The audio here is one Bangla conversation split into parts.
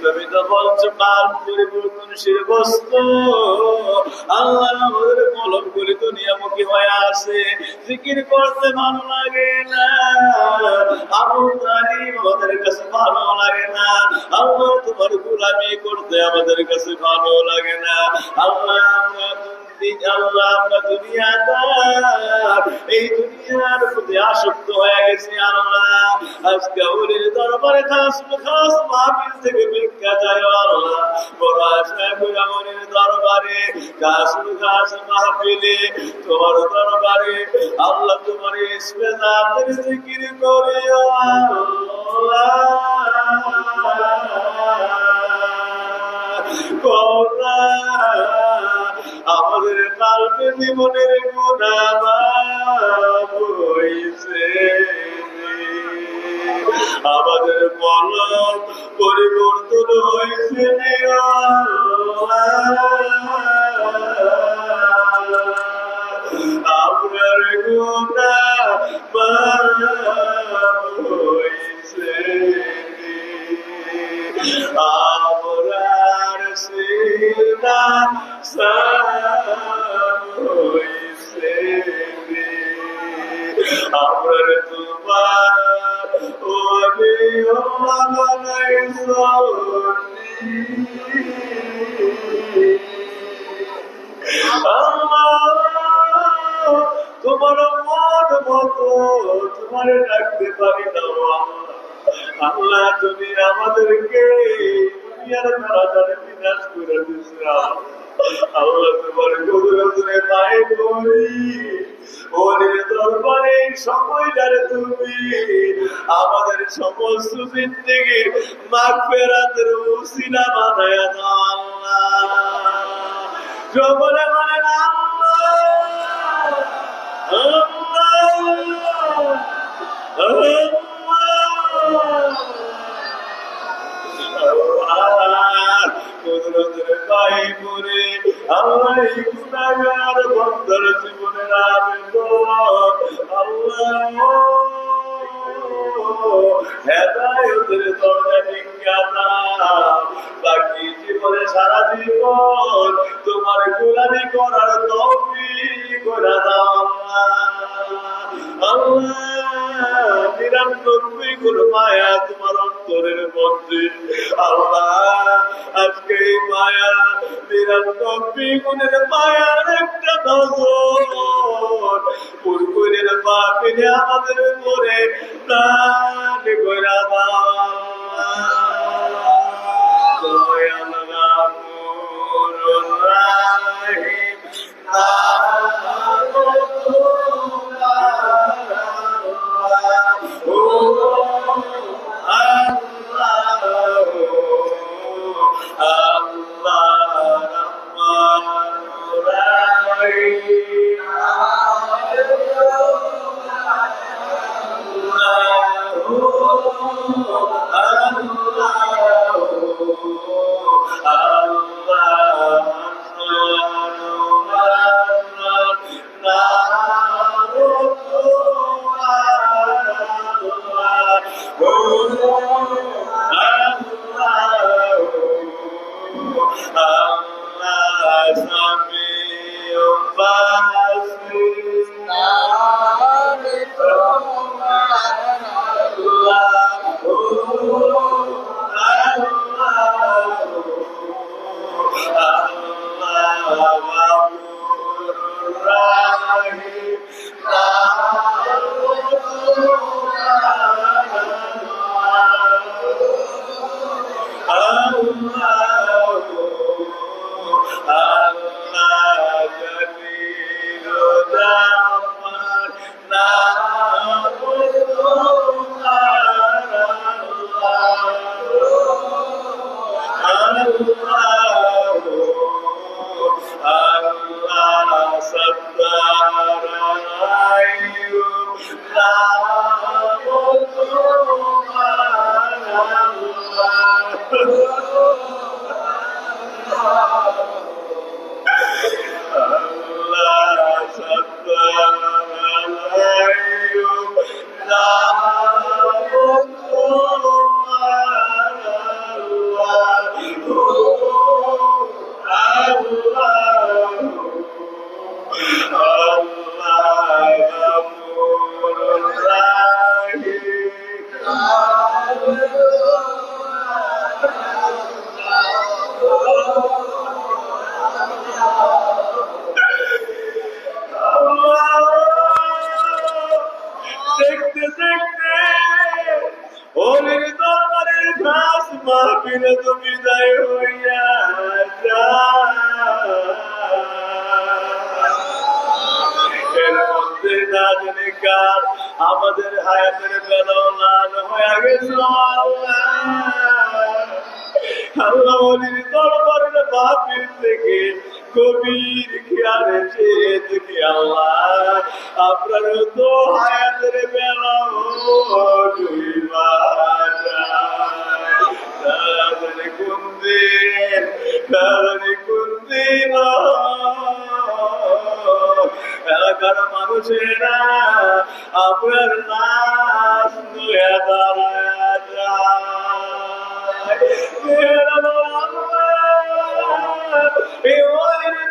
তুমি তো বলছো কাল পরিবর্তনশীল বস্তু। আল্লাহ আমাদের কলমগুলি দুনিয়ামুখী হয়ে আছে, জিকির করতে ভালো লাগে না, আমাদের কাছে ভালো লাগে না, আল্লাহ তোমার গোলামি করতে আমাদের কাছে ভালো লাগে না। আল্লাহ আমরা দুনিয়াদার, এই দুনিয়ার প্রতি আসক্ত হয়ে গেছি। আল্লাহ আজকে ওলির দরবারে খাস খাস মাহফিল থেকে ভিক্ষা চাই। আল্লাহ বড় আশা করে ওলির দরবারে খাস খাস মাহফিলে তোমার দরবারে আল্লাহ তোমার ইসমে জাতের জিকির করে আমাদের কালকে জীবনের গুনাহ হইছে, আমাদের কলম পরিবর্তন হয়েছে। আপনার গুনাহ হইছে, আমরার সিনা হইছে, আমরা তোমার ওরে তোমার মন মতো তোমার রাখতে পারি না। আল্লাহ তুমি আমাদেরকে দুনিয়ার তাড়াতাড়ি বিনাশ করে দিচ্ছ। আল্লাহ তোমার কুদরতে পায়ে পড়ি, ওরে দরবারে সময়টারে তুমি আমাদের সমস্ত জিন্দেগির মাগফিরাতের উসিলা বানায়া দাও। আল্লাহ জবরে বলেন কুদরতের পায়ে পড়ে আল্লাহ এই গুনাহগার বান্দার জীবনের আবেদন আল্লাহ হেদায়েতের দরজা ঢিঙ্গা দাও। বাকি জীবনে সারা জীবন তোমার গোলামি করার তৌফিক করে দাও। আল্লাহ নিরানব্বই গুণ মায়া তোমার অন্তরের মধ্যে। আল্লাহ আজকে এই মায়া নিরানব্বই গুণের মায়ার একটা নজর পুরপুরের পাপিনে আমাদের উপরে দান করে দাও। দয়াল গাফুর রাহিম Allah, মাহফিলে তো বিদায় হইয়া এর মধ্যে না জানি কার আমাদের হায়াতের বেলাও লাল হয়ে গেছে আল্লাহ ওলির দরবারের মাহফিল থেকে গভীর খেয়ালে চেয়ে দেখি আল্লাহ আপনার তো হায়াতের বেলাও কোন দিন এলাকার মানুষেরা আপনার নাচ নয়া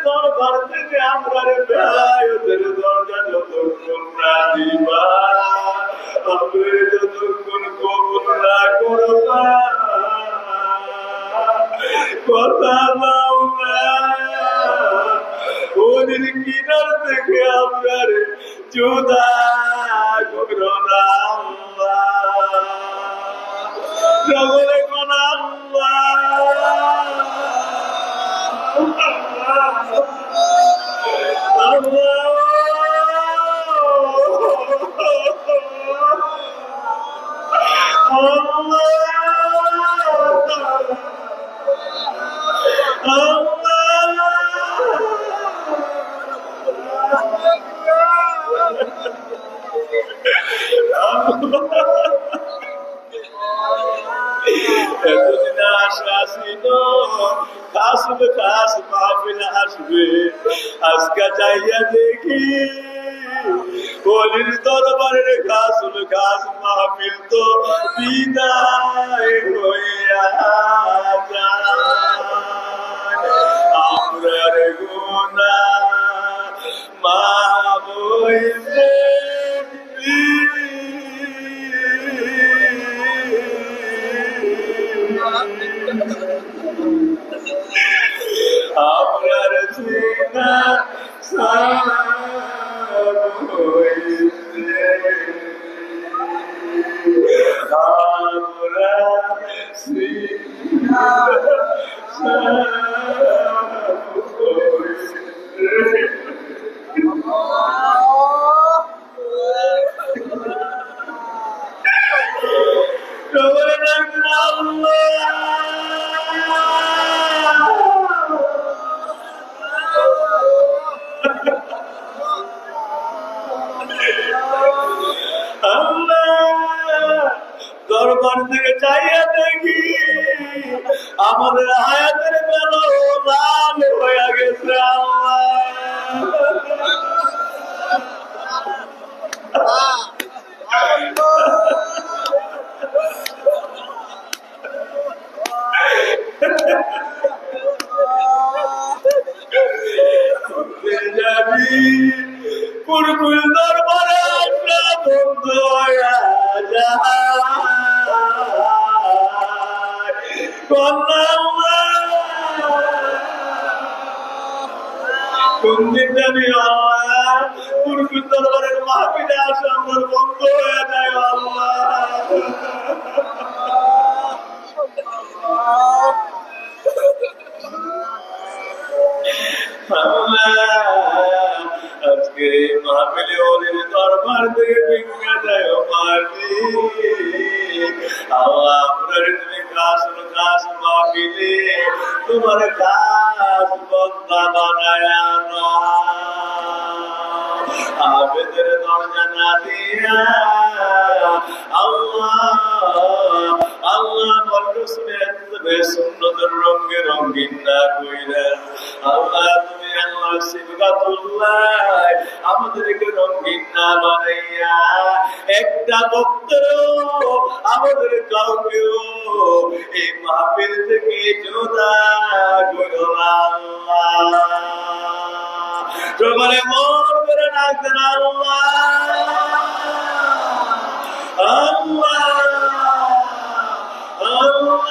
দরবার থেকে আমরা বেলায়তের দরজা যতক্ষণ না দিবা আপনি যতক্ষণ কবুল না করবা কথা দাও না ওদের কিনার থেকে আপনার জুদা করো না জগলে কোন আজকে চাইয়া দেখি বলির দরবারের গাছুল গাছ মাহফিল তো বিদায় হইয়া আমরার গুনা মা বইছে আপনার চিনা দরবার থেকে চাইয়া দেখি আমাদের হায়াতের বেলা লাল হয়ে গেছে যাবি পুরকুল দরবারে আসা বন্ধ হয়ে কোন দিন জানি পুরকুল দরবারের মাহফিলে আসা আমার বন্ধ হয়ে যায় আজকে মাহফিলে ওদের দরবার থেকে ভিক্ষা দেয় পারি আল্লাহ আপনার তুমি কাজ মাহফিলে তোমার কাজ বন্ধা বানায় আবেদের দরজা না দিয়া আল্লাহ আল্লাহ সুন্নতের রঙে রঙিন না কইরা আল্লাহ তুমি আল্লাহ সিবগাতুল্লাহ আমাদেরকে রঙিন না বানাইয়া একটা ভক্ত আমাদের কাউকেও এই মাহফিল থেকে জোদা করো আল্লাহ তোমারে মন করে ডাকতেন আল্লাহ আল্লাহ আল্লাহ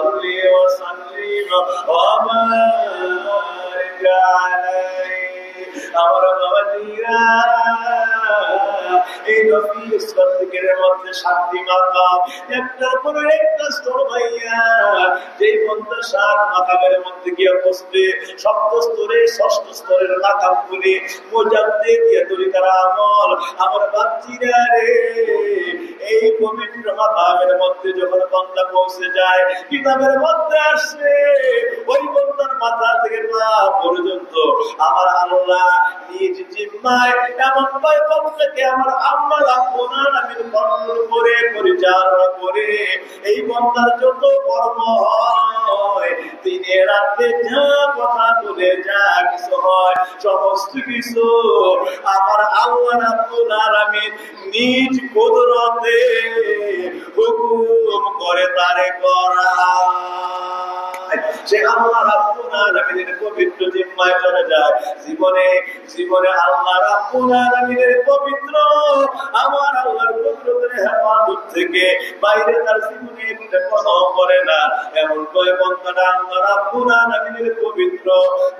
صلي وسلم وبارك عليه আমার বাবাজিরা এই নফিস জিকিরের মধ্যে 7টি মাকাম একটার পর একটা স্তর ভাইয়া যেই বন্ধা 7 মাকামের মধ্যে গিয়ে বসবে সপ্ত স্তরে 6ষ্ঠ স্তরের মাকাম গুলি মুজাদ্দিদ দিয়ে তরিকার আমল আমার বাচ্চিরা রে এই পবিত্র মাকামের মধ্যে যখন বান্দা পৌঁছে যায় কিতাবের মধ্যে আসে ওই বান্দার মাথা থেকে পা পর্যন্ত আমার আল্লাহ নিজ জিম্মায় এমন ভাবে বান্দাকে আমার আল্লাহ রাব্বুল আলামিন কন্ট্রোল করে পরিচালনা করে এই বান্দার যত কর্ম হয় দিনে রাতে যা কথা বলে যা কিছু হয় সমস্ত কিছু আমার আল্লাহ রাব্বুল আলামিন নিজ কুদরতে হুকুম করে তারে করা সে আল্লাহ রাব্বুল আলামিনের পবিত্র জিম্মায় চলে যায় জীবনে জীবনে আল্লাহ রাব্বুল আলামিনের পবিত্র আমার আল্লাহর কুদরতের হেফাজত থেকে বাইরে তার জীবনে একটা কথাও করে না এমন কয় বান্দারা আল্লাহ রাব্বুল আলামিনের পবিত্র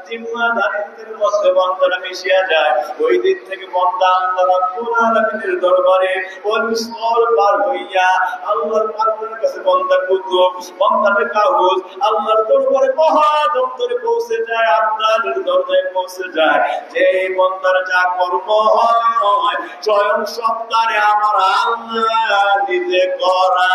জিম্মাদারিত্বের মধ্যে বান্দারা মিশিয়া যায় ওই দিক থেকে বান্দা আল্লাহ রাব্বুল আলামিনের দরবারে ওই স্তর পার হইয়া আল্লাহর পাকের কাছে বান্দা কুতুব বান্দার কাগজ আল্লাহর দরবারে মহাদপ্তরে পৌঁছে যায় আপনাদের দরজায় পৌঁছে যায় যে বান্দার যা কর্ম হয় স্বয়ং সপ্তাহে আমার আল্লাহ নিজে করা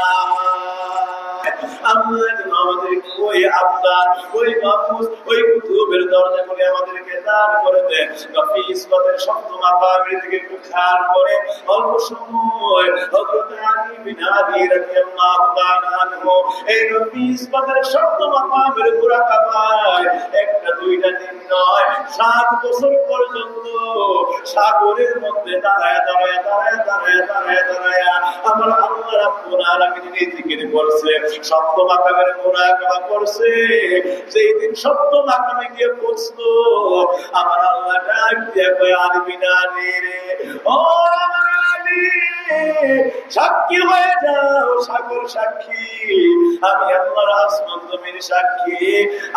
আমাদেরকে ওই আব্দার ওই মাহফুজ ওই কুতুবের দরজা করে আমাদেরকে দান করে দেন নফিসবাদের শব্দ মাকামের দিকে একটু খেয়াল করে অল্প সময় হযরত আলী বিন আবি রাদিয়াল্লাহু তাআলা আনহু এই নফিসবাদের শব্দ মাকামের মুরাকাবায় একটা দুইটা দিন নয় 7 বছর পর্যন্ত সাগরের মধ্যে দাঁড়ায় দাঁড়ায় দাঁড়ায় দাঁড়ায় দাঁড়ায় দাঁড়ায় আমার আল্লাহ রাব্বুল আলামিন জিকির করছে সপ্ত মাকামের মুরাকাবা করছে সেই দিন সপ্ত মাকামে গিয়ে পৌঁছলো আমার আল্লাহ ডাক দিয়ে কয় আলী রে ও আমার আলী সাক্ষী হয়ে যাও সাগর সাক্ষী আমি আল্লাহর আসমান জমিন সাক্ষী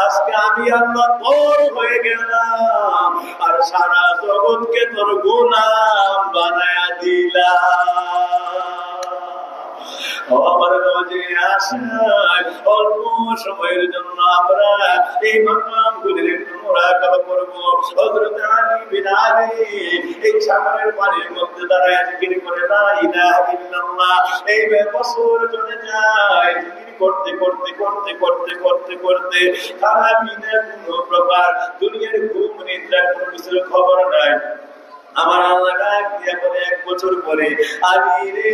আজকে আমি আল্লাহ তোর হয়ে গেলাম আর সারা জগৎকে তোর গোলাম বানায়া দিলাম আমার নজরে আসায় অল্প সময়ের জন্য আমরা এই মাকামগুলির একটু মুরাকাবা করব হযরত আলী বিন আবি এই সাগরের পানির মধ্যে দাঁড়ায় জিকির করে লা ইলাহা ইল্লাল্লাহ এই বছর চলে যায় জিকির করতে করতে করতে করতে করতে করতে সারা দিনে কোনো প্রকার দুনিয়ার ঘুম নিদ্রা কোনো কিছুর খবর নাই আমার আল্লাহ ডাক দিয়া বলে 1 বছর পরে আলী রে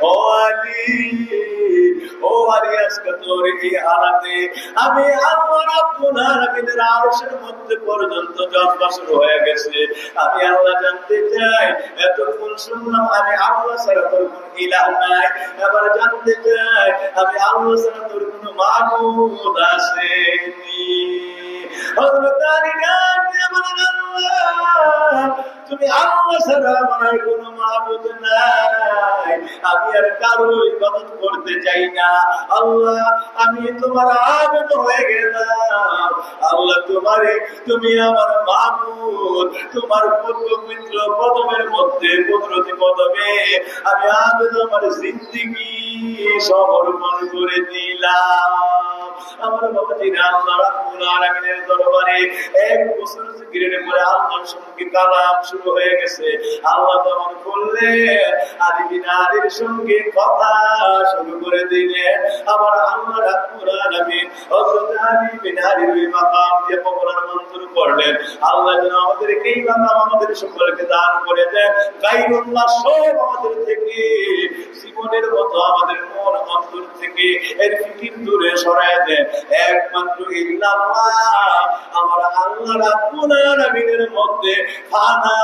ও আলী আজকে তোর এই হালাতে আমি আল্লাহ রাব্বুল আলামিনের আরশের মধ্যে পর্যন্ত জন্ম শুরু হয়ে গেছে আমি আল্লাহ জানতে চাই এতক্ষণ শুনলাম আমি আল্লাহ ছাড়া তোর কোন ইলাহ নাই এবার জানতে চাই আমি আল্লাহ ছাড়া তোর কোন মাবুদ আসেনি হযরত আলী ডাক দিয়া বলেন আল্লাহ তুমি আল্লাহ ছাড়া আমার কোনো মাবুদ নাই আমি আর কারো ইবাদত করতে চাই না আল্লাহ আমি তোমার আবেদ হয়ে গেলাম আল্লাহ তুমি আমার মাবুদ তোমার পবিত্র কদমের মধ্যে কুদরতি কদমে আমি আবেদ আমার জিন্দেগি সমর্পণ করে দিলাম আমার বাবাজিরা আল্লাহ রাব্বুল আলামিনের দরবারে 1 বছর জিকিরের পরে আল্লাহর সঙ্গে কালাম শুরু হয়ে গেছে আল্লাহ তখন বললেন আলী বিন আলীর সঙ্গে কথা শুরু করে দিলেন আমার আল্লাহ রাব্বুল আলামিন হযরত আলী বিন আলীর ওই মাকাম দিয়ে পবিত্র মঞ্জুর করলেন আল্লাহ যেন আমাদেরকে এই মাকাম আমাদের সকলকে দান করে দেন গায়রুল্লাহ সব আমাদের থেকে জীবনের মতো আমাদের মন অন্তর থেকে এর ফিকির দূরে সরায় দেন একমাত্র ইল্লাল্লাহ আমার আল্লাহ রাব্বুল আলামিনের মধ্যে খানা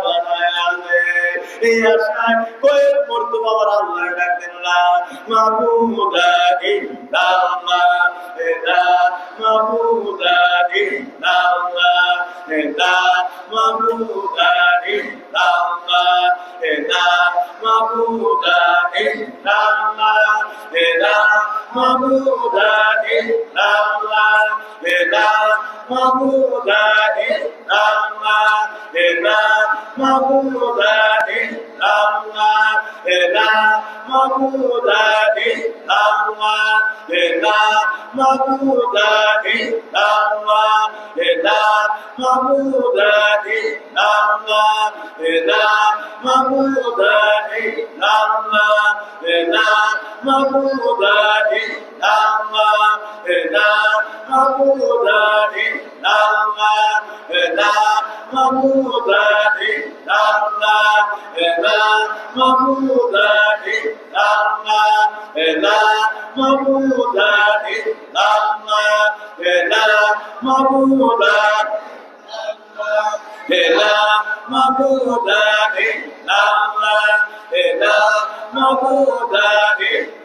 বানায়া দেন এই আশায় কয়েক মর্তবা আমার আল্লাহ ডাক দেন লা মাবুদা ইল্লাল্লাহ লা মাবুদা ইল্লাল্লাহ লা মাবুদা ইল্লাল্লাহ লা মাবুদা ইল্লাল্লাহ লা মাবুদা ইল্লাল্লাহ লা মাবুদা ইল্লাল্লাহ লা মাবুদা ইল্লাল্লাহ লা মাবুদা ইল্লাল্লাহ লা মাবুদা ইল্লাল্লাহ লা মাবুদা ইল্লাল্লাহ লা মাবুদা ইল্লাল্লাহ লা মাবুদা ইল্লাল্লাহ লা মাবুদা ইল্লাল্লাহ লা মাবুদা ইল্লাল্লাহ লা মাবুদা ইল্লাল্লাহ লা মাবুদা ইল্লাল্লাহ লা মাবুদা লা মাবুদা ইল্লাল্লাহ লা মাবুদা ইল্লাল্লাহ লা মাবুদা ইল্লাল্লাহ লা মাবুদা ইল্লাল্লাহ লা মাবুদা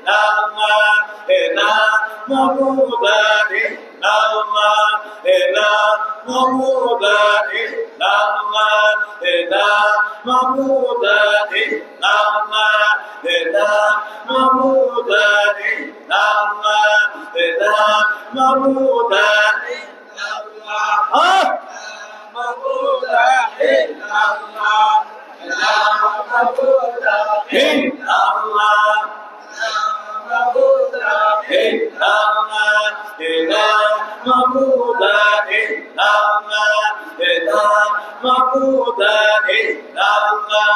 ইল্লাল্লাহ লা মাবুদা ইল্লাল্লাহ লা মাবুদা ইল্লাল্লাহ মাবুদা ইল্লাল্লাহ লা মাবুদা ইল্লাল্লাহ মাবুদা ইল্লাল্লাহ লা মাবুদা ইল্লাল্লাহ লা মাবুদা ইল্লাল্লাহ লা মাবুদা ইল্লাল্লাহ লা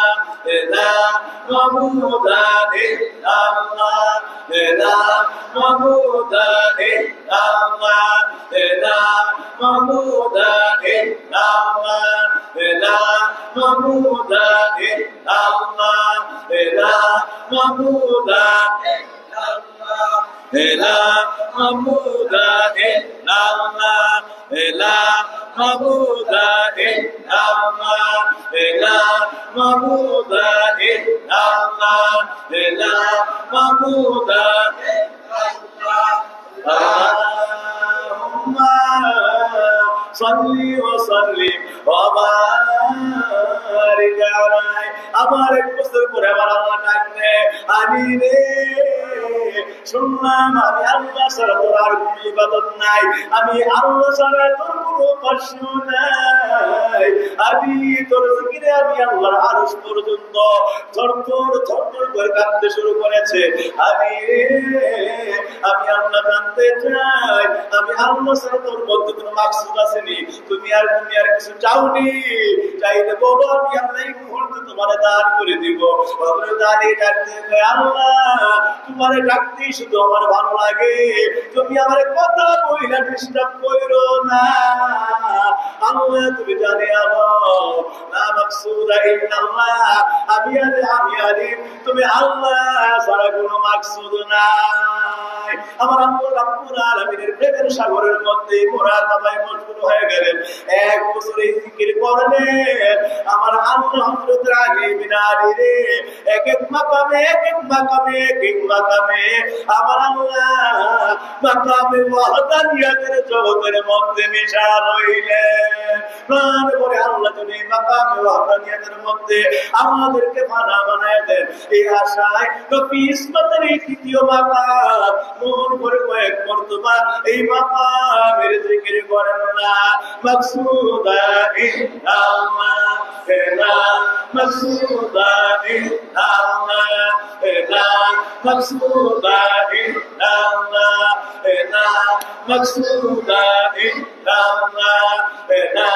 মাবুদা ইল্লাল্লাহ লা মাবুদা ইল্লাল্লাহ লা মাবুদা ইল্লাল্লাহ লা মাবুদা লা মাবুদা ইল্লাল্লাহ লা মাবুদা ইল্লাল্লাহ লা মাবুদা ইল্লাল্লাহ লা মাবুদা اللهم صل وسلم وبارك عليه আমার এক বছর পরে আমার আল্লাহ ডাকবে আমি রে শুনলাম আমি আল্লাহ ছাড়া তোর আর কোনো ইবাদত নাই, আমি আল্লাহ ছাড়া তোর কোনো উপাস্য নাই, আমি তোর জিকিরে আমি আল্লাহর আরশ পর্যন্ত থরথর থরথর করে কাঁপতে শুরু করেছে। আমি আল্লাহ জানতে চাই আমি আল্লাহ ছাড়া তোর মধ্যে কোনো মাকসুদ আসেনি, তুমি আর কিছু চাওনি, চাইলে বলো আমি আল্লাহ এই মুহূর্তে তোমার দান করে দিব। দাঁড়িয়ে ডাকতে আল্লাহ তোমার ডাকতেই শুধু আমার ভালো লাগে, তুমি আমার কথা বইলা ডিস্টার্ব করো না আল্লাহ, তুমি জানি না মাকসুদা ইল্লাল্লাহ, আমি আলিম, তুমি আল্লাহ ছাড়া কোনো মাকসুদ নাই। আমার আল্লাহ রাব্বুল আলামিনের প্রেমের সাগরের মধ্যে মোরাকাবায় মশগুল হয়ে গেলেন, এক বছর এই জিকির করলেন। আমার আল্লাহ হযরত আলী বিন আলী রে এক এক মাকামে আমার আল্লাহ মাকামে ওয়াহদানিয়াতের জগতের মধ্যে মিশাল হইলেন। প্রাণ করে আল্লাহ যদি মাকামে ওয়াহদানিয়াতের মধ্যে আমাদেরকে মানা বানায় দেন, এই আশায় নবী ইসমাতের এই তৃতীয় মাকাম মন করে কয়েক মর্তবা এই মাকামের জিকির করেন না। মাকসুদা ইল্লাল্লাহ লা মাকসুদা ইল্লাল্লাহ লা মাকসুদা ইল্লাল্লাহ লা মাকসুদা ইল্লাল্লাহ লা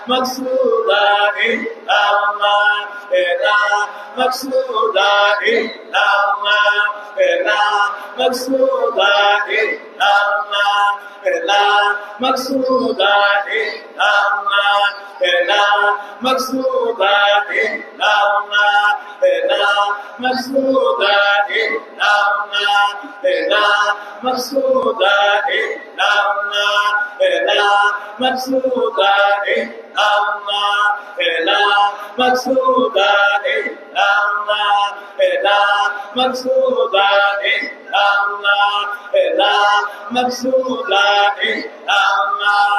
মাকসুদা ইল্লাল্লাহ লা মাকসুদা ইল্লাল্লাহ লা মাকসুদা ইল্লাল্লাহ লা মাকসুদা ইল্লাল্লাহ লা মাকসুদা ইল্লাল্লাহ লা মাকসুদা ইল্লাল্লাহ লা মাকসুদা ইল্লাল্লাহ লা মাকসুদা ইল্লাল্লাহ লা মাকসুদা illallah, la maqsuda illallah, la maqsuda illallah,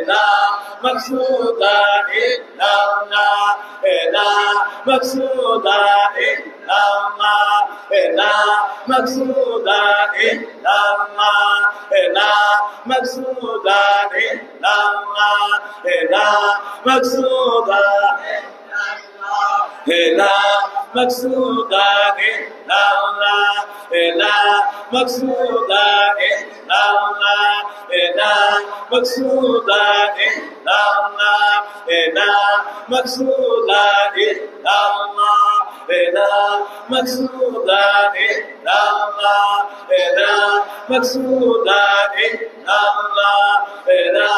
la maqsuda illallah, la maqsuda illallah, la maqsuda illallah, la maqsuda illallah, la maqsuda la maqsuda illallah, la maqsuda illallah, la maqsuda illallah, la maqsuda illallah, la maqsuda illallah, la maqsuda illallah, la maqsuda illallah, la maqsuda illallah, la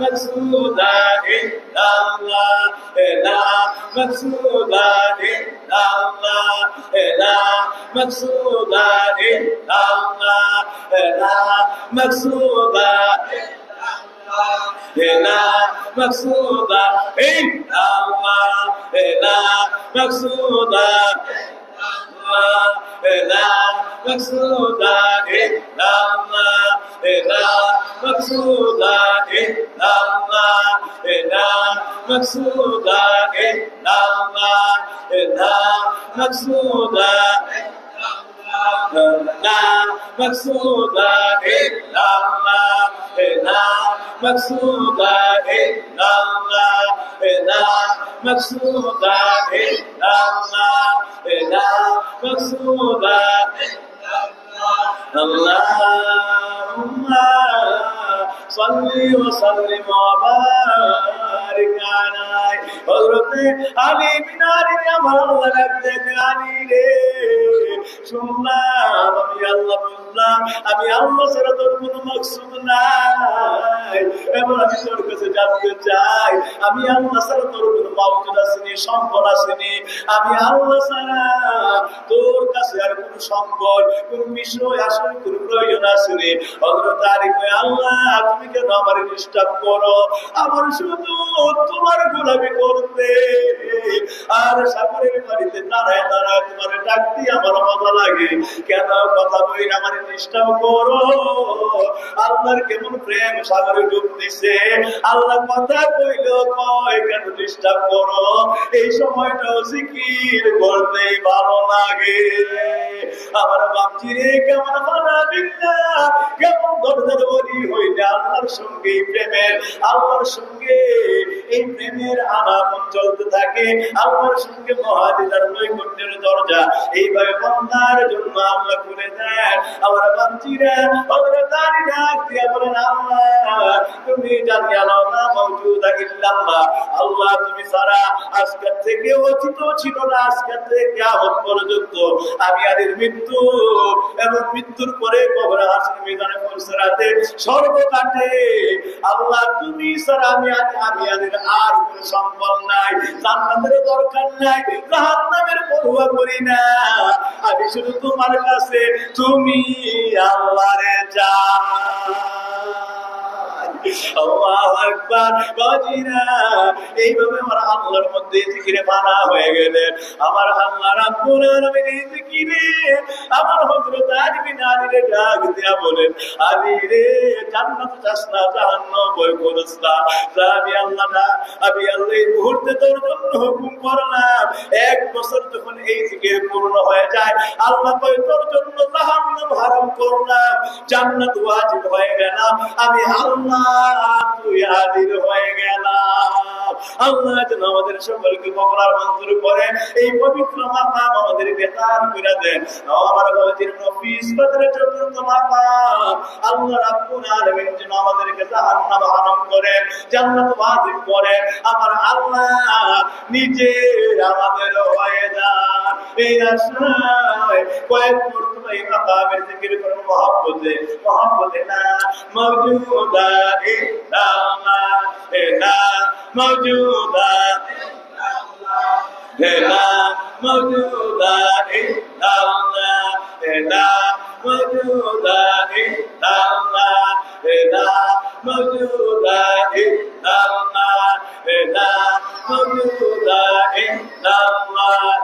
maqsuda illallah, la maqsuda la maqsuda illallah, la maqsuda la maqsuda illallah, la maqsuda illallah, la maqsuda illallah, la maqsuda la maqsuda illallah, la maqsuda illallah, la maqsuda illallah, la maqsuda Allahumma salli wa sallim wa barik alayhi হযরতে আলী বিনারি আমার আল্লাহ রাখতে আলী রে শুনলাম আমি আল্লাহ বুঝলাম আমি আল্লাহ ছাড়া তোর কোনো মাকসুদ নাই এবার আমি তোর কাছে জানতে চাই আমি আল্লাহ ছাড়া তোর কোনো মাওজুদ আসেনি সম্পদ আসেনি আমি আল্লাহ ছাড়া তোর কাছে আর কোনো সম্পদ কোনো বিষয় আসলে কোনো প্রয়োজন আসেনি হযরত আলী কয় আল্লাহ তুমি কেন আমার ডিস্টার্ব করো আমার শুধু তোমার গোলামি করতে আর সাগরের পানিতে দাঁড়ায় দাঁড়ায় তোমার ডাক দিয়ে আমার মজা লাগে কেন কথা বলি আমার ডিস্টার্ব করো আল্লাহর কেমন প্রেম সাগরে ডুব দিছে আল্লাহ কথা কইল কয় কেন ডিস্টার্ব করো এই সময়টাও জিকির করতেই ভালো লাগে আমার বাপজি রে কেমন মানাবি না কেমন দরজার বলি হইলে আল্লাহর সঙ্গে প্রেমের আল্লাহর সঙ্গে এই প্রেমের আলাপন চলতে থাকে আল্লাহর সঙ্গে মহাদিদার নৈকট্যের দরজা এইভাবে বান্দার জন্য আল্লাহ খুলে দেন আমার বাপজিরা ওরা দাঁড়ি ডাক দিয়া বলেন আল্লাহ তুমি জানি আল্লাহ মাওজুদা ইল্লাল্লাহ আল্লাহ তুমি সারা আজকের থেকে অতীত ছিল না আজকের থেকে কিয়ামত পর্যন্ত আমি আদির মৃত্যু এবং মৃত্যুর পরে কবরে হাসর ময়দানে পৌঁছাতে সর্বকাটে আল্লাহ তুমি সারা আমি আদির আর কোনো সম্বল নাই জান্নাতের দরকার নাই জাহান্নামের পরোয়া করি না আমি শুধু তোমার কাছে তুমি আল্লাহরে আল্লাহু আকবার বাজিরা এইভাবে আমার আল্লাহর মধ্যে জিকিরে বানা হয়ে গেলে আমার আল্লাহ রাব্বুল আলামিন এই জিকিরে আমার হযরত আলী বিন আলীরে ডাক দিয়া বলেন আলী রে জান্নাত চাস না জাহান্নাম ভয় করিস না আমি আল্লাহ এই মুহূর্তে তোর জন্য হুকুম করলাম 1 বছর যখন এই জিকির পূর্ণ হয়ে যায় আল্লাহ কয় তোর জন্য জাহান্নাম হারাম করলাম জান্নাত ওয়াজিব হয়ে গেলাম আমি আল্লাহ তুই হাজির হয়ে গেলাম আল্লাহ যেন আমাদের সকলকে কবুল মঞ্জুর করে এই পবিত্র মাকাম আমাদের বেতার করে দেন আমার বাবাজির নফিস বদরে চতুর্থ মাকাম আল্লাহ রাব্বুল আলামিন যেন আমাদেরকে জাহান্নাম হারাম করে জান্নাত ওয়াজিব করে আমার আল্লাহ নিজে আমাদের হয়ে যান এই আশায় কয়েক মুহূর্ত এই মাকামের জিকির করুন মহব্বতে না মওজুদা ইল্লাল্লাহ লা মওজুদা লা মওজুদা ইল্লাল্লাহ লা মওজুদা ইল্লাল্লাহ লা মওজুদা ইল্লাল্লাহ লা মওজুদা ইল্লাল্লাহ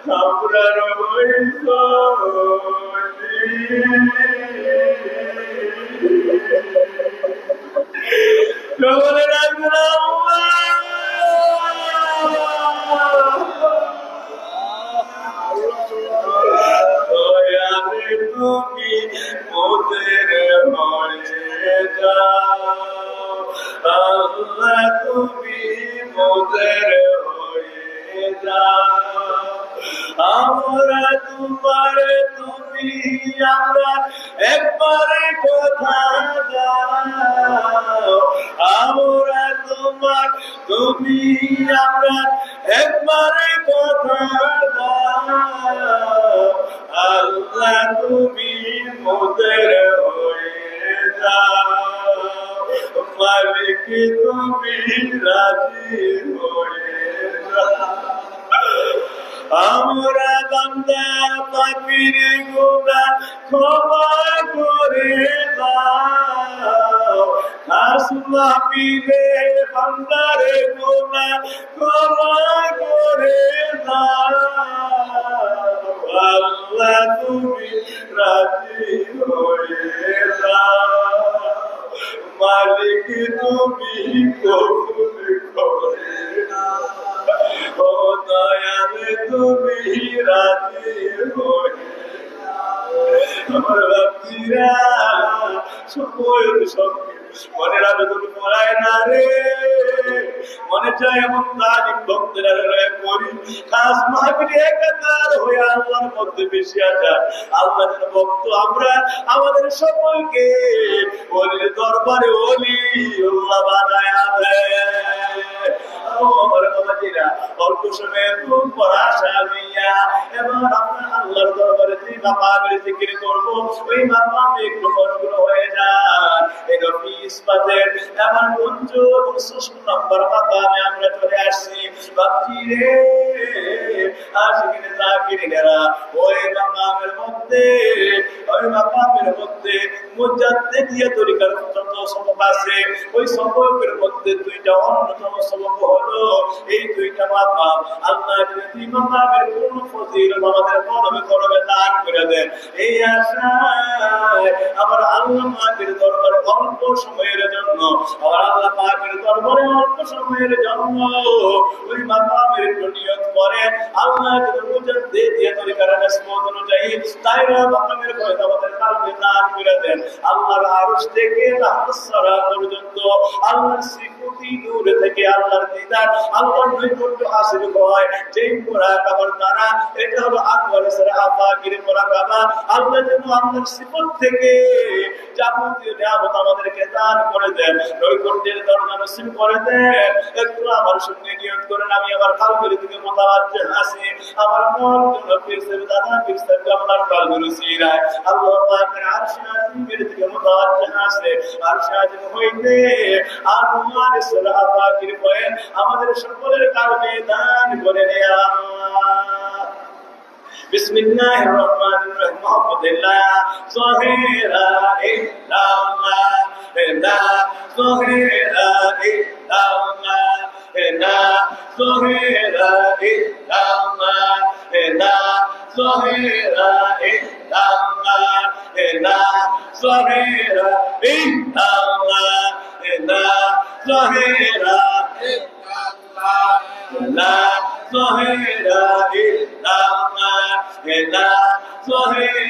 আমরা সকলে রাখলাম তুমি মোদের হয়ে যাও আল্লাহ তুমি মোদের হয়ে যাও আমরা তোমার তুমি আমরা একবারে কথা দাও আমরা তোমার তুমি আমরা একবারে কথা দাও আল্লাহ তুমি মোদের হয়ে যাও মালিক তুমি রাজি হয়ে যাও আমরা বান্দা পাপির গুনাহ ক্ষমা করে দাও খাস মাহফিলে বান্দারে গুনাহ ক্ষমা করে দাও আল্লাহ তুমি রাজি হয়ে যাও মালিক তুমি কবুল করে নাও ও দয়াল তুমি রাজি হয়ে আমার বাপিরা সকল সব মনের আবেদন করায় না রে মনে চায় এমন তাজিম ভক্তেরা করি খাস মাহফিলে একাকার হয়ে আল্লাহর মধ্যে বেশি আছে আল্লাহ যেন ভক্ত আমরা আমাদের সকলকে ওলির দরবারে ওলি আল্লাহ বানায় দেয় আমার বাবাজিরা অল্প সময়ে খুব পড়াশা হইয়া এবং আমরা আল্লাহর দরবারে যে মাকামের জিকির করব ওই মাকামে একটু মশগুল হয়ে যান এটা ইসবাতের এমন 59 নম্বর মাকামে আমরা চলে আসছি বাবাজিরে আশিকিনে জাকিরিনেরা ওই মাকামের মধ্যে মুজাদ্দিদিয়া তরিকার যত সবক আছে ওই সবকের মধ্যে দুইটা অন্যতম সবক হলো এই দুইটা মাকাম আল্লাহ যদি মাকামের পূর্ণ ফজিলত আমাদের কলমে দান করে দেন এই আশায় আমার আল্লাহ পাকের দরবারে অল্প সময়ের জন্য আমার আল্লাহ পাকের দরবারে অল্প সময়ের জন্য ওই মাকামের নিয়ত করে আল্লাহ যদি মুজাদ্দিদিয়া তরিকার নিসবত অনুযায়ী তাইরা মাকামের ফয়দা আমাদের কলমে দান করে দেন আল্লাহর আরশ থেকে রাহমাত সারা পর্যন্ত আল্লাহর সিফতি নূর থেকে আল্লাহর দিদার আল্লাহর নৈকট্য হাসিল হয় যেই মুরাকাবার দ্বারা এটা হলো আকবর সারা পাকের মুরাকাবা আল্লাহ যেন আল্লাহর সিফত থেকে যাবতীয় নিয়ামত আমাদেরকে দান করে দেন নৈকট্যের দরজা নসিব করে দেন একটু আমার সঙ্গে নিয়ত করেন আমি আমার কলবের দিকে মোতাওয়াজ্জিহ আছি আমার মন যেন পীর দাদা পীর সাহেব আপনার কলবের উসিলায় আল্লাহ পাকের আরশ আজিমের দিকে মোতাওয়াজ্জিহ আছে আরশ আজিম হইতে আল্লাহর সারা পাকের ভয়ে আমাদের সকলের কলবে দান করে দেয়া বিসমিল্লাহির রহমানির রহিম মুহাম্মাদুল্লাহ সাহিরা ইল্লাল্লাহ লা সাহিরা ইল্লাল্লাহ লা সাহিরা ইল্লাল্লাহ লা সাহিরা ইল্লাল্lah লা সাহিরা ইল্লাল্lah লা সাহিরা ইল্লাল্lah লা সাহিরা ইল্লাল্lah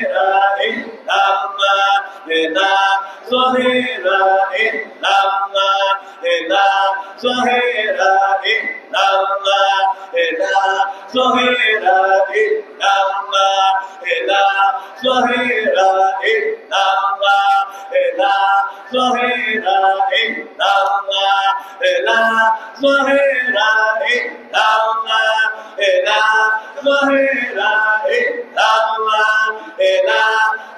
লা সাহিরা ইল্লাল্lah লা সাহিরা ইল্লাল্lah লা সাহিরা ইল্লাল্lah লা সাহিরা ইল্লাল্lah লা সাহিরা ইল্লাল্lah লা সাহিরা ইল্লাল্lah লা সাহিরা ইল্লাল্lah লা সাহিরা ইল্লাল্lah লা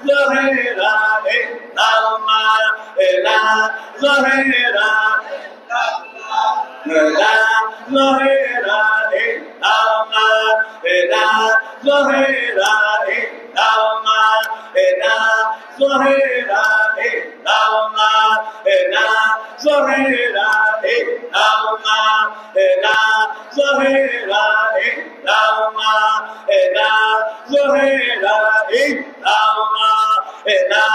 সাহিরা ইল্লাল্lah লা Sahira لا ظهر إلا الله لا ظهر إلا الله لا ظهر إلا illallah, la zahira illallah, la zahira illallah, la zahira illallah, la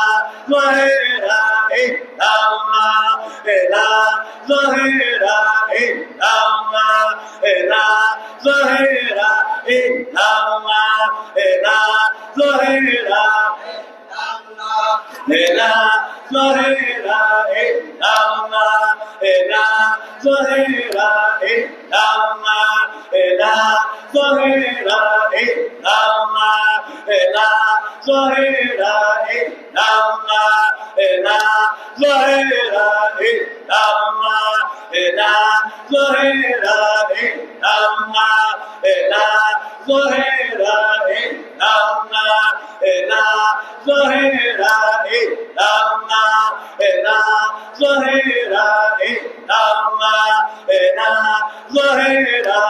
zahira illallah, la zahira illallah, la zahira illallah, la zahira la zahira illallah, la zahira illallah, la zahira illallah, la zahira illallah, la zahira illallah, la zahira illallah, la zahira illallah, la zahira illallah, la zahira illallah, la zahira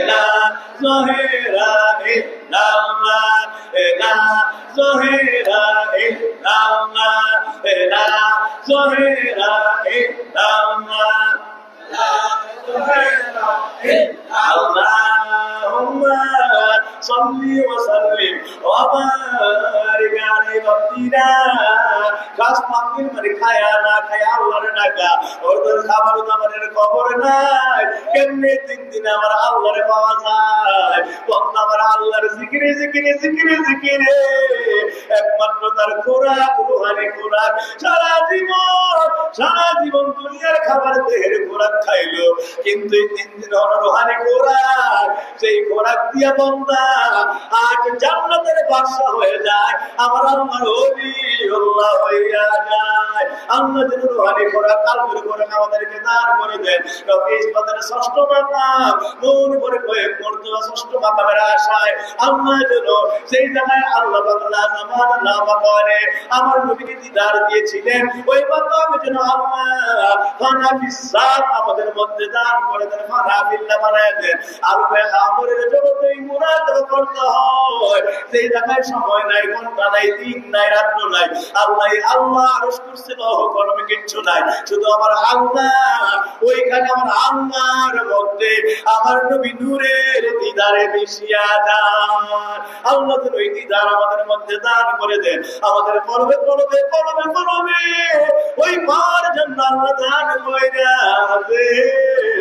la zahira illallah, la zahira illallah, la zahira illallah, la zahira Allahumma salli wa sallim wa barik alaihi rabbina কাজ মাহফিল মানে খায়া না খায়া আল্লাহর ডাকা ওদের খাবার দাবারের খবর নাই কেমনে তিন দিন আমার আল্লাহরে পাওয়া যায় তখন আমার আল্লাহর জিকিরে জিকিরে জিকিরে জিকিরে একমাত্র তার খোরাক রুহানি খোরাক সারা জীবন দুনিয়ার খাবার দেহের খোরাক খাইলো কিন্তু এই তিন দিন হলো রুহানি খোরাক সেই খোরাক দিয়া বান্দা আজ জান্নাতের বাদশা হয়ে যায় আমার আল্লাহর ওলি আল্লাহ হইয়া যায় আল্লাহ যেন রুহানি খোরাক কালবের খোরাক আমাদেরকে দান করে দেন রবি ইসবাতের ষষ্ঠ মাকাম মন করে কয়েক মর্তবা ষষ্ঠ মাকামের আশায় আল্লাহ যেন সেই জায়গায় আল্লাহ বাংলা জামান আল্লাহ বাকারে আমার নবীকে দিদার দিয়েছিলেন ওই মাকামে যেন আল্লাহ ফানা বিশ্বাস আমাদের মধ্যে দান করে দেন ফানা বিল্লাহ বানায় দেন আর আমরের জগতে মুরাদ করতে হয় সেই জায়গায় সময় নাই ঘন্টা নাই দিন নাই রাত্র নাই আল্লাহ আরশ কুরসি লৌহ কলমে কিচ্ছু নাই শুধু আমার আল্লাহ ওইখানে আমার আল্লাহর মধ্যে আমার নবী নূরের দিদারে মিশিয়া যান আল্লাহ যেন ওই দিদার আমাদের মধ্যে দান করে দেন আমাদের পরবে ওই পার জন্য আল্লাহ দান কইরা দেন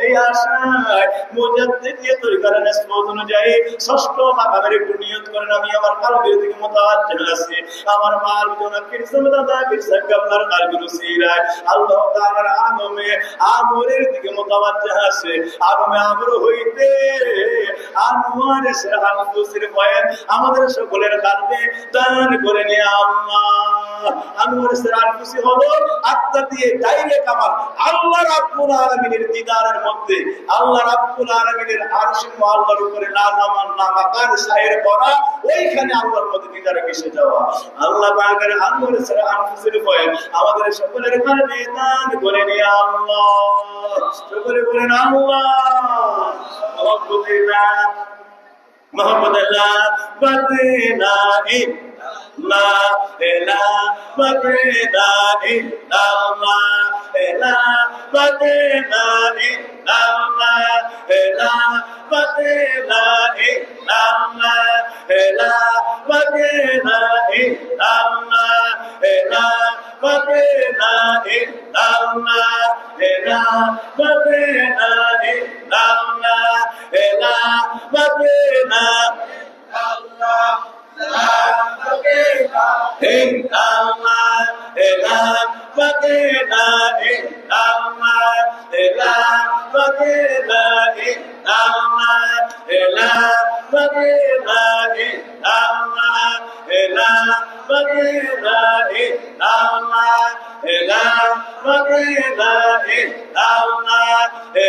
এই আশায় মুজাদ্দিদিয়া তরিকার নিসবত অনুযায়ী ষষ্ঠ মাকামের একটু নিয়ত করেন আমি আমার কালবের দিকে মুতাওয়াজ্জিহ আছি আমার মাল জনা কিরসম দাদা বিরসাক আপনার কালবের উসিলায় আল্লাহ তাআলার আমরের দিকে মুতাওয়াজ্জিহ আছে আমর হইতে আনোয়ারে সরহান দুসির বয়ান আমাদের সকলের কালবে দান করে নে আল্লাহ আনোয়ারে সরহান দুসি হলো আত্মা দিয়ে ডাইরেক্ট আমার আল্লাহ রাব্বুল আলামিনের দিদারের মধ্যে আল্লাহ রাব্বুল আলামিনের আরশ আল্লাহর উপরে নাজামান নামাকার সায়ের করা ওইখানে আল্লাহর মধ্যে দিদারে মিশে যাওয়া আল্লাহ পাকের আনোয়ারে সরহান দুসির বয়ান আমাদের সকলের কালবে দান করে নে আল্লাহ সকলে বলেন আল্লাহ মোহাম্মদ আল্লাহ বাদিনা ইল্লা লা বাদিনা ইল্লা লা বাদিনা ইল্লা লা বাদিনা ইল্লা লা বাদিনা ইল্লা লা বাদিনা ইল্লা লা বাদিনা ইল্লা লা বাদিনা Allah la baghina illallah la baghina illallah la baghina illallah la baghina illallah la baghina illallah la baghina illallah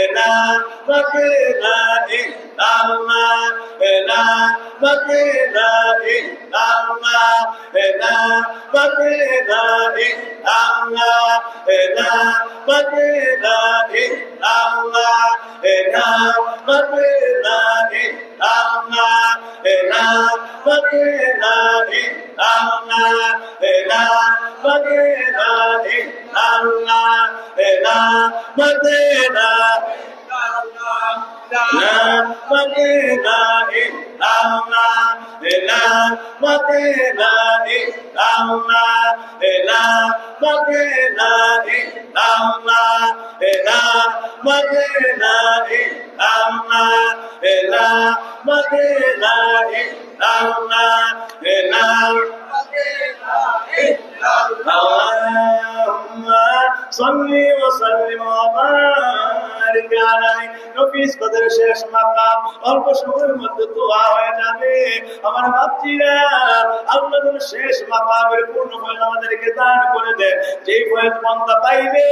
la baghina illallah la baghina illallah la baghina illallah la baghina illallah la baghina illallah la baghina illallah, la Madina illallah, la Madina illallah, la Madina illallah, la Madina illallah, la Madina illallah, la Madina illallah, la Madina illallah, la Allahumma salli wa sallim wa barik alayhi Nafees কদর শেষ মাকাম অল্প সময়ের মধ্যে দোয়া হয়ে যাবে আমার বাপজিরা আল্লাহর শেষ মাকামের পূর্ণ ফল আমাদেরকে দান করে দেন যেই ফয়েজ বান্দা পাইবে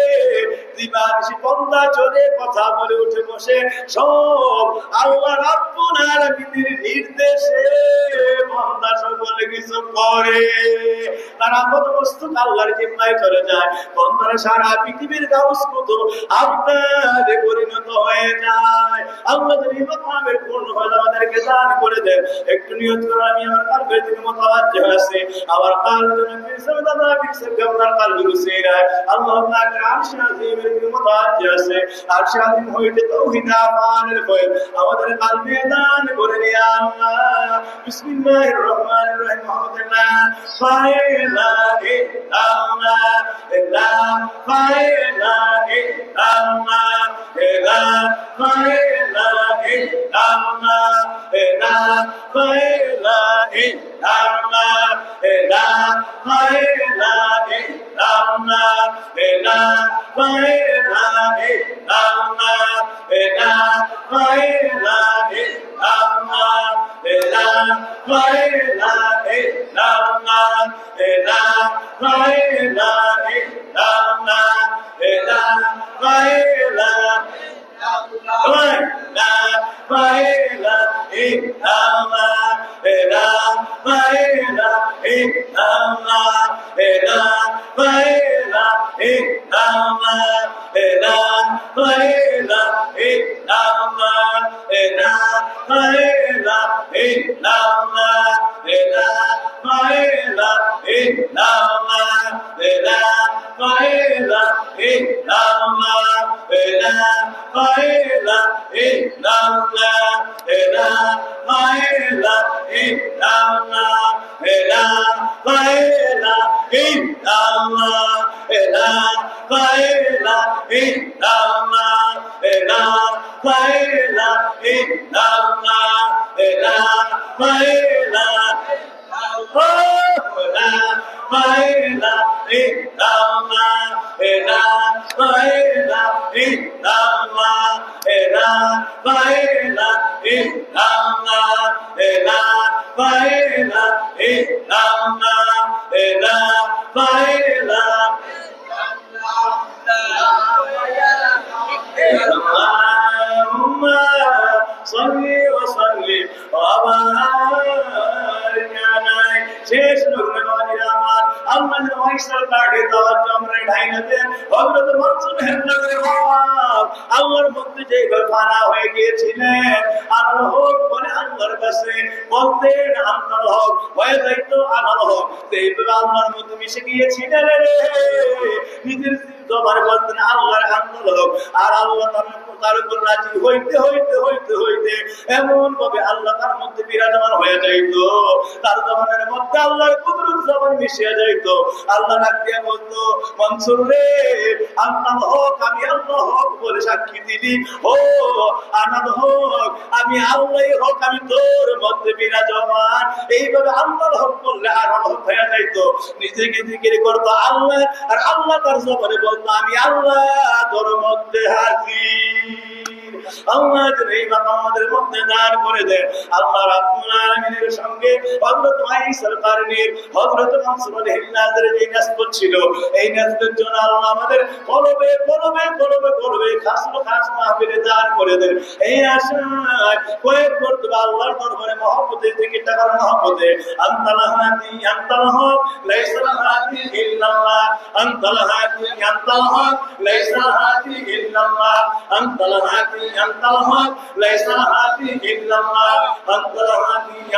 দিবানিশি বান্দা চলে কথা বলে উঠে বসে সব আল্লাহ রাব্বুল আলামিনের নির্দেশে বান্দা সকলে কিছু করে তারা কত বস্তু আল্লাহর জিম্মায় চলে যায় বান্দারা সারা পৃথিবীর গাউস কত আপনারে পরিণত হয়ে যায় আল্লাহ যদি মাকামের পূর্ণ ফল আমাদেরকে দান করে দেন একটু নিয়ত করে আমি আমার কালবের দিকে মুতাওয়াজ্জিহ আছি আমার কালবের দিকে দাদা বিসে আপনার কালবে রুসিরা আল্লাহ পাকের আরশ আজিমের দিকে মুতাওয়াজ্জিহ আছে আরশ আজিম হইতে তাওহীদ আমানের ভয় আমাদের কালবে দান করে দিয়া আল্লাহ বিসমিল্লাহির রহমানির রহিম আলহামদুলিল্লাহ ফাইলা ইল্লাল্লাহ লা ফাইলা ইল্লাল্লাহ লা ফাইলা ইল্লাল্লাহ লা ফাইলা ইল্লাল্lah লা ফাইলা ইল্লাল্lah লা ফাইলা ইল্লাল্lah লা ফাইলা ইল্লাল্lah লা ফাইলা ইল্লাল্lah লা ফাইলা ইল্লাল্lah লা ফাইলা La faila illallah, la faila illallah, la faila illallah, la faila illallah, la faila illallah, la faila illallah, la faila illallah, la faila illallah, la faila illallah, la faila illallah, la faila illallah, la faila illallah, la faila la faila illallah, la faila illallah, la faila illallah, la faila illallah, la faila Allahumma salli wa sallim wa barik alayhi শেষ নবী আমার আল্লাহর ওয়াইসার কাটে তাওয়াজ্জুহ আমরা ঢাইনা দেন হযরত মনসুর হেমনগরের ওয়াজ আল্লাহর মধ্যে যে ফানা হয়ে গিয়েছিলেন আল্লাহ হক বলে আল্লাহর কাছে বলতেন আল্লাহর হক হয়ে যাইতো আল্লাহর হক এইভাবে আল্লাহর মধ্যে মিশে গিয়েছিলেন রে নিজের জবান বলতেন আল্লাহর আল্লাহর হক আর আল্লাহ তার উপর রাজি হইতে হইতে হইতে হইতে এমন ভাবে আল্লাহ তার মধ্যে বিরাজমান হয়ে যাইতো তার জবানের মধ্যে আল্লাহর কুদরত জবান মিশিয়ে যাইতো আল্লাহ ডাক দিয়ে বলতো মনসুর রে আল্লাহ হক আমি আল্লাহ হক বলে সাক্ষী দিলি ও আনাদ হক আমি আল্লাহই হক আমি তোর মধ্যে বিরাজমান এইভাবে আল্লাহর হক বললে আর হক হয়ে যাইতো নিজেকে জিকির করতো আল্লাহ আর আল্লাহ তার জবানে বলতো আমি আল্লাহ তোর মধ্যে হাজির আল্লাহ এই মাকাম আমাদের মধ্যে দান করে দেন আল্লাহ রাব্বুল আলামিনের সঙ্গে হযরত মাইসার কারণীর হযরত মনসুর হিল্লাদের যে নাসব ছিল এই নাসবের জন্য আল্লাহ আমাদের কলবে কলবে কলবে কলবে খাস মাহফিলে দান করে দেন এই আশায় কয়েক মর্তবা আল্লাহর দরবারে মহব্বতে জিকিরটা করার মহব্বতে আনতাল হাদি আনতাল হক লাইসা হাদি ইল্লাল্লাহ আনতাল হাদি আনতাল হক লাইসা হাদি ইল্লাল্লাহ আনতাল হাদি أنت الحق ليس الهادي إلا الله أنت الهادي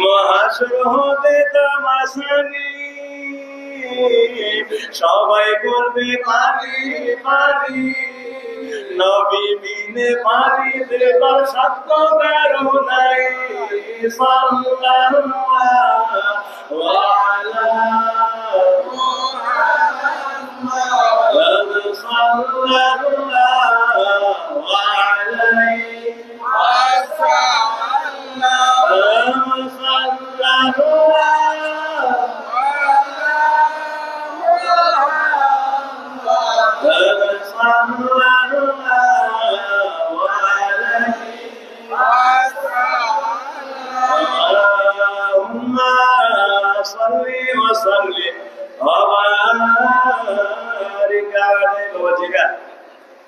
মহাসুর হতে তামাশানি সবাই বলবে পানি পানি নবী বিনে পানি দেবার সাধ্য কারো নাই সাল্লাল্লাহু আলা মুহাম্মাদ সাল্লাল্লাহু আলাইহি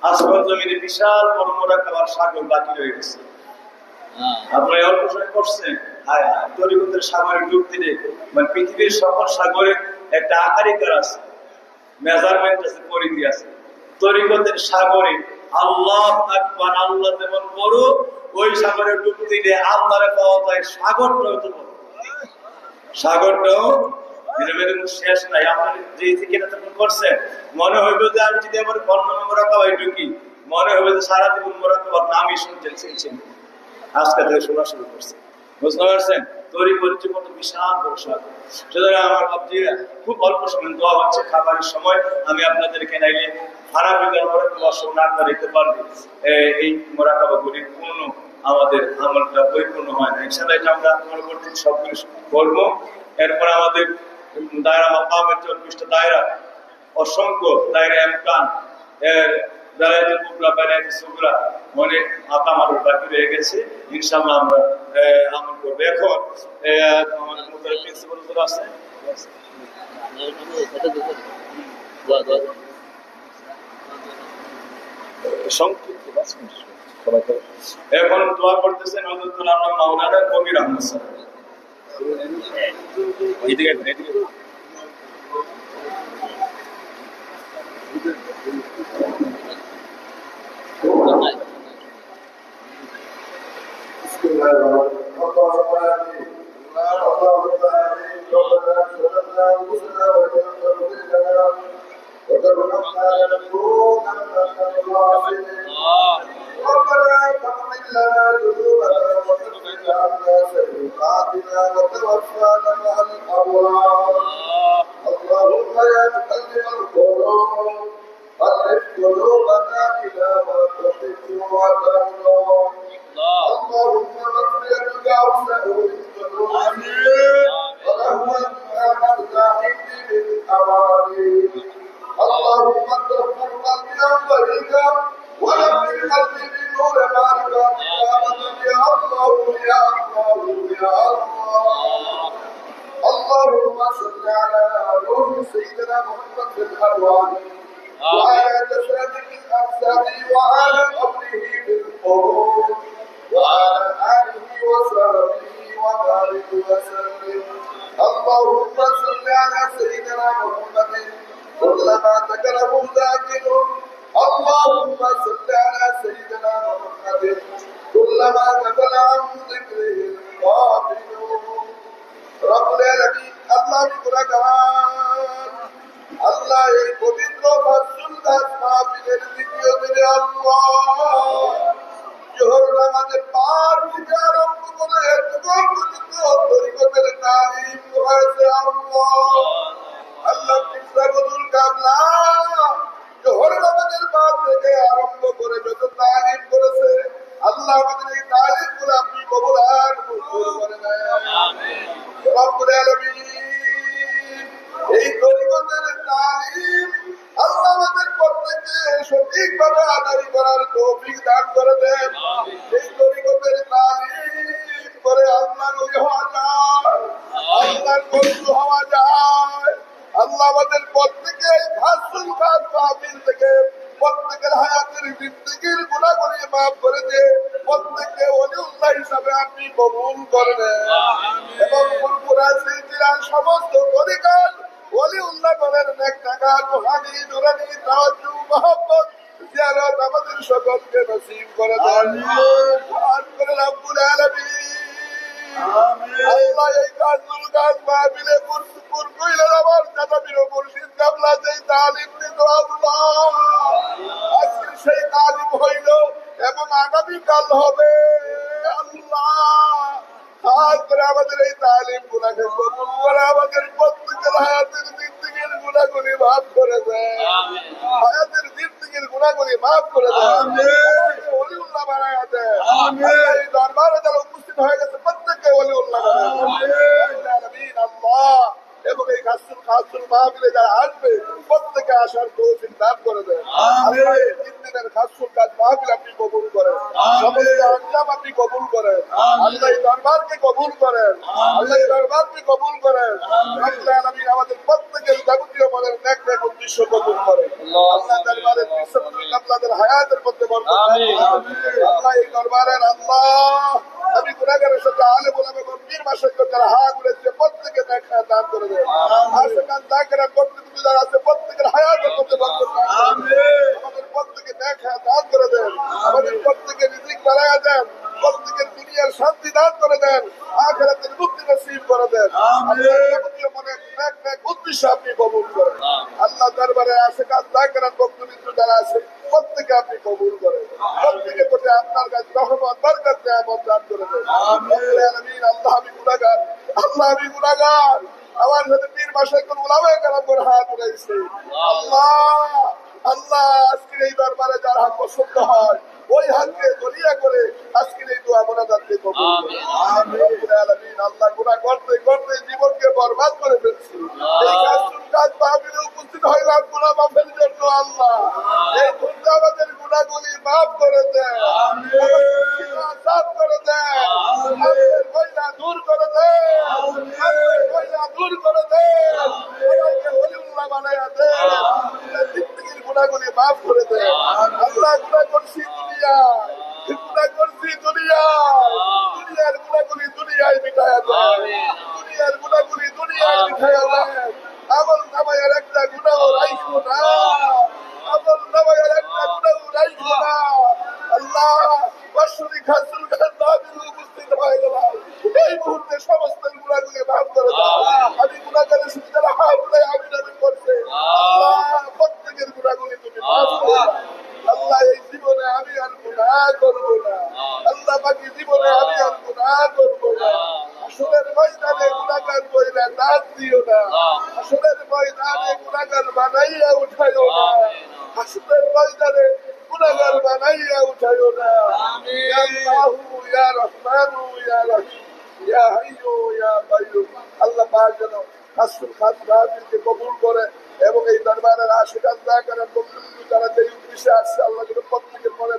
আসমান জমিনে বিশাল বড় মোরাক্কাবার সাগর বাকি রয়ে গেছে। আপনারা অল্প সময় করছেন তরিকতের সাগরে ডুব দিলে মানে পৃথিবীর সকল সাগরে একটা আকারিকার আছে, মেজারমেন্ট আছে, পরিধি আছে। তরিকতের সাগরে আল্লাহ আকবার, আল্লাহ যেমন বড়, ওই সাগরে ডুব দিলে আল্লাহরে পাওয়া যায় সাগরটাও তো বড়, সাগরটাও শেষ নাই। আপনার যে চিকিৎসা তখন করছেন মনে হইবে যে আমি যদি আমার বর্ণনা মোরাকাবাই ঢুকি, মনে হবে যে সারা জীবন মোরাকাবার নামই শুনছেন, আজকে থেকে শোনা শুরু করছে। বুঝতে পারছেন? তৈরি করেছে কত বিশাল বড় সাগর। সুতরাং আমার ভাবছিরা খুব অল্প সময় দোয়া হচ্ছে, খাবারের সময় আমি আপনাদেরকে নাইলে খারাপ মোরাকাবা না করতে পারবো। এই মোরাকাবা গুলি পূর্ণ আমাদের আমলটা পরিপূর্ণ হয় না। ইনশাআল্লাহ এটা আমরা পরবর্তী সবগুলো করবো। এরপর আমাদের দায়রা মাকামের 24টা দায়রা, অসংখ্য দায়রা এমকান এর দায়রা কুবরা দায়রা সুগরা অনেক আকামার বাকি রয়ে গেছে। ইনশাআল্লাহ আমরা আমল করব। এখন আমাদের মুতার প্রিন্সিপাল হুজুর আছে, সংক্ষিপ্ত সবাইকে এখন দোয়া করতেছেন হযরত আল্লাহ মাওলানা কবির আহমদ সাহেব। এদিকে এদিকে اللهم يا مقلب القلوب قلب قلوبنا إلى ما تحب وترضى. اللهم مغفرتك أوسع للذنوب ورحمتك أرجع عندي بالأواني. اللهم اغفر قلبي عن طريقك ونبذ قلبي بنور معرفتك يا الله يا الله يا الله. اللهم صل على روح سيدنا محمد في الأرواح وعلى جسده الأجساد وعلى قبره بالقبور وعلى آله وصحبه وبارك وسلم. اللهم صل على سيدنا محمد كلما ذكره ذاكر. اللهم صل على سيدنا محمد كلما غفل عن ذكره الغافلون. রব্বুল আলামিন আল্লাহ গুনাহগার, আল্লাহ এই পবিত্র ফাজলুল গাছ মাহফিলের দ্বিতীয় দিনে আল্লাহ জোহর নামাজের পার থেকে আরম্ভ করে এতক্ষণ পর্যন্ত তরিকতের তালিম হয়েছে আল্লাহ কিসরাবুল কাবলা জোহর নামাজের পার থেকে আরম্ভ করে যত তালিম করেছে আল্লাহ আমাদের এই তালিম গুলো আপনি কবুল আর মঞ্জুর করে নেন। আমিন। রব্বুল আলামিন এই তরিকতের তালিম আল্লাহ আমাদের প্রত্যেককে সঠিকভাবে আদায় করার তৌফিক দান করে দেন। এই তরিকতের তালিম করে আল্লাহর ওলি হওয়া যায়, আল্লাহর বন্ধু হওয়া যায়। আল্লাহ আমাদের প্রত্যেকে এই ফাজলুল গাছ মাহফিল থেকে প্রত্যেকের হায়াতের জিন্দেগির গুনাহগুলি মাফ করে দে, প্রত্যেককে ওলিউল্লাহ হিসাবে আপনি কবুল করে নেন এবং ফুরফুরা সিলসিলার সমস্ত তরিকার ওলিউল্লাহ বলেন নেক টাকা রুহানি নুরানি তাওয়াজ্জু মহব্বত জিয়ারত আমাদের সকলকে নসিব করে দেন। আমিন। রব্বুল আলামিন আল্লাহ এই কাজগুলো কাজ মাহফিলে পুরসুপুর কইলেন আমার দাদা বীর মুর্শিদ কাবলা যেই তালিম দিত আল্লাহ আজকে সেই তালিম হইল এবং আগামীকাল হবে আল্লাহ খাস করে আমাদের এই তালিম গুলাকে কবুল করে আমাদের প্রত্যেকের হায়াতের জিন্দেগির গুণাগুলি মাফ করে দেয় হায়াতের জিন্দেগির গুণাগুলি মাফ করে দেয় ওলিউল্লাহ বানায় দেয় এই দরবারে যারা উপস্থিত হয়ে গেছে প্রত্যেককে ওলিউল্লাহ বানায় দেয় আল্লাহ এবং এই খাসুল মাহফিলে যারা আসবে প্রত্যেকে আসার তৌফিক দান করে দেয় আল্লাহ এই 3 দিনের খাসুল কাজ মাহফিল আপনি কবুল করেন সমস্ত আঞ্জাম আপনি কবুল করেন আল্লাহ এই দরবারকে কবুল করেন আল্লাহ এই দরবারকে কবুল করেন রব্বুল আলামিন আমাদের প্রত্যেকের যাবতীয় মনের নেক নেক উদ্দেশ্য কবুল করেন আল্লাহ দরবারের বিশ্বস্ত আপনাদের হায়াতের মধ্যে বরকত আল্লাহ এই দরবারের আল্লাহ আমি গুনাহগারের সাথে আলেম ওলামা গম্ভীর মাশাআল্লাহ যারা হাত উঠেছে প্রত্যেকে নেক হায়াত দান করে দেন আশিকান যাকিরান প্রত্যেকে যারা আছে প্রত্যেকের হায়াতের মধ্যে বরকত দান আমিন আমাদের প্রত্যেকে নেক হায়াত দান করে দেন আমাদের প্রত্যেকে রিজিক বাড়ায়া দেন প্রত্যেকের দুনিয়ার শান্তি দান করে দেন আখিরাতের মুক্তি নসিব করে দেন আল্লাহ যাবতীয় মনের নেক নেক উদ্দেশ্য আপনি কবুল করেন আল্লাহ দরবারে আশিকান যাকিরান ভক্তবৃন্দ যারা আছে প্রত্যেকে আপনি কবুল করেন প্রত্যেকে কোটে আপনার কাছে রহমত বরকত নিয়ামত দান করে দেন আমিন আল্লাহ আমি গুনাহগার আমার সাথে পীর মাশায়েখ উলামায়ে কেরামের হাত উঠাইছে আল্লাহ আল্লাহ আজকে এই দরবারে যার হাত পছন্দ হয় ওই হাতকে দলিয়া করে আজকে এই দোয়া মোনাজাতকে কবুল করুন আমিন আল্লাহ গুনাহ করতে করতে জীবনকে বরবাদ করে ফেলছি এই কাজ মাহফিলে উপস্থিত হইলাম গুনাহ মাফের জন্য আল্লাহ এই ধৈর্য আমাদের গুনাহগুলি মাফ করে দেন সাফ করে দেন আমাদের কইনা দূর করে দেন আমাদের কইনা দূর করে দেন আমাদেরকে ওলিউল্লাহ বানায়া দেন জিন্দেগির গুনাহগুলি মাফ করে দেন আল্লাহ গুনাহ করছি দুনিয়ার গুনাহগুলি দুনিয়ায় মিটায়া দেন দুনিয়ার গুনাহগুলি দুনিয়ায় মিটায়া দেন আমল নামায়ের একটা গুনাহ রাখো না আমল নামায়ের একটা গুনাহ রাখো না আল্লাহ বর্ষরি খাসুল খান মাহফিলে উপস্থিত হয়ে গেলাম এই মুহূর্তে সমস্ত গুনাহগুলি মাফ করে দাও আমি গুনাহগারের সাথে যারা হাত উঠায় আমিন করছে আল্লাহ প্রত্যেকের গুনাহগুলি তুমি মাফ করে দাও আল্লাহ এই জীবনে আমি আর গুনাহ করব না আল্লাহ বাকি জীবনে আমি আর গুনাহ করব না আসলের ময়দানে গুনাহগার বইলা ডাক দিও না আসলের ময়দানে গুনাহগার বানাইয়া উঠাইও না আসলের ময়দানে গুনাহগার বানাইয়া উঠাইও না ইয়া আল্লাহু ইয়া রহমানু ইয়া রহিম ইয়া হাইয়ু ইয়া কাইয়ুম আল্লাহ পাক যেন খাসুল খাস মাহফিলকে কবুল করে এবং এই দরবারের আশিকান যাকিরান বক্তব্য যারা যে উদ্দেশ্যে আসছে আল্লাহ যেন প্রত্যেকের মনে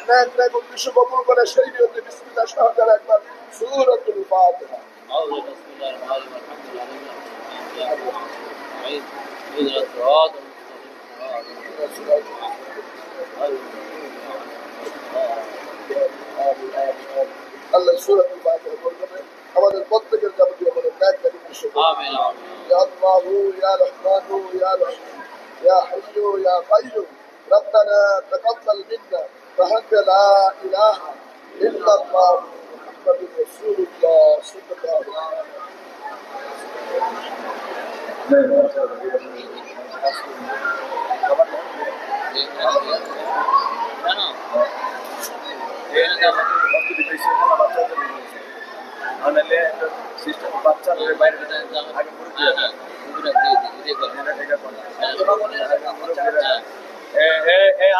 নেক নেক উদ্দেশ্য কবুল করে সেই নিয়তে বিসমিল্লাহ সহকারে একবার সূরাতুল ফাতিহা আল্লাহ সূরাতুল ফাতিহা পড়বে আমাদের প্রত্যেকের যাবতীয় মনে নেক নেক উদ্দেশ্য আমিন ইয়া আল্লাহু ইয়া রহমানু ইয়া রহিম ইয়া হাইয়ু ইয়া কাইয়ুম ربنا تقبل منا فأنت لا إله إلا الله محمد رسول الله صلى الله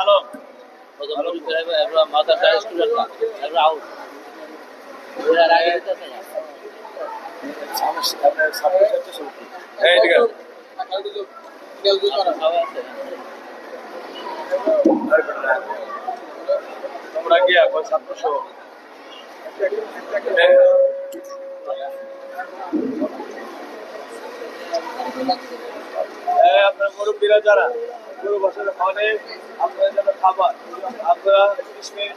আলম মাদ্রাসা স্টুডেন্ট আউট তোমরা গিয়া ছাত্রসহ আপনার মুরব্বীরা যারা গরু বছরে খাওয়ানে আপনারা যারা খাবার আপনারা